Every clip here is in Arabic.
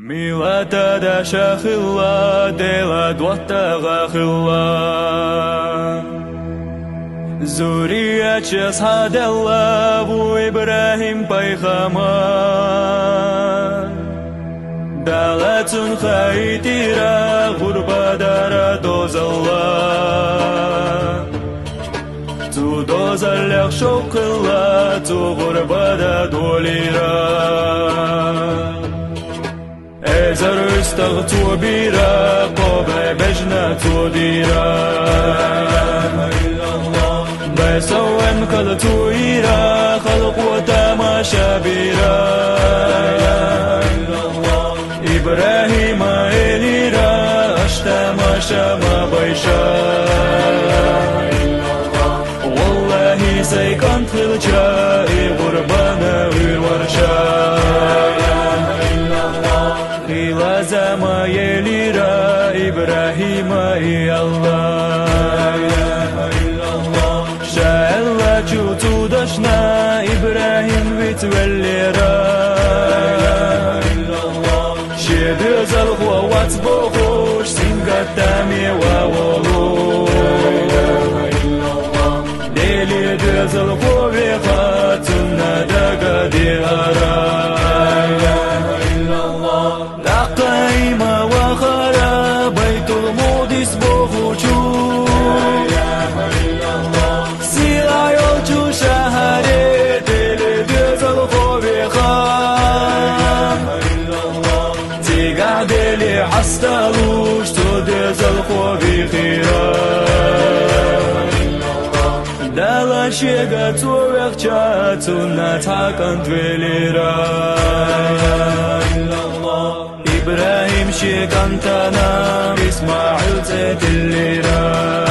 ميلاتا دا شاخلا ديلا دوتا غاخلا زورية شصحاد الله بو إبراهيم پیغمبر دالتون خيتيرا غربة دارا دوز الله تو دوز اللق شوق الله تو غربة دا دوليرا ازر استغتو بيرا قوبة بجنة توديرا بيسوين قلتو إيرا خلق وتماشى بيرا إبراهيم إليرا أشتماشى ما بيشا والله سيكون خلجا غربانا ويورشا إلى زما يليرا إبراهيم يا الله شاء الله جوتو دشنا إبراهيم بتوليرا شيد زلغوا واتبوغوش سنقات دامي ووغوش ديلي دزلغوا بخاتنا دقا ديارا قايمة وخرا بيت المقدس بوخوشو سيرا يوجو شهري دل بيزل خوبي خام تيقع دلي عستلوش تو دزل خوبي خيرا دالا شيقا تويق جاتو نتاقن دويليرا إبراهيم شيكانتانا إسماعيل زيت الليرا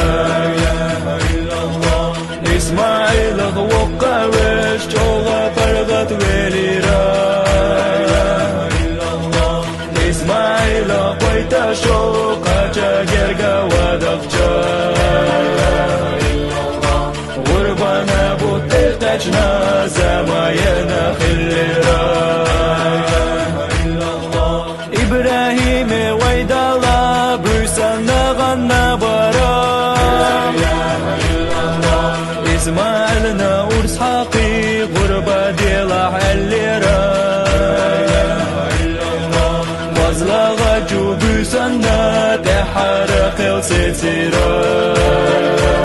إسماعيل غوقا وش جوغا فرغت ويليرا إسماعيل قويتا شوقا جاقرقا ودخجا غربانا بوتيقتنا زماينا خليرا إبراهيم ويدالا برسانا غنا برا إسماعيلنا وإسحاقي غربة ديلا حليرا وزلا غجو برسانا تحرق السيسيرا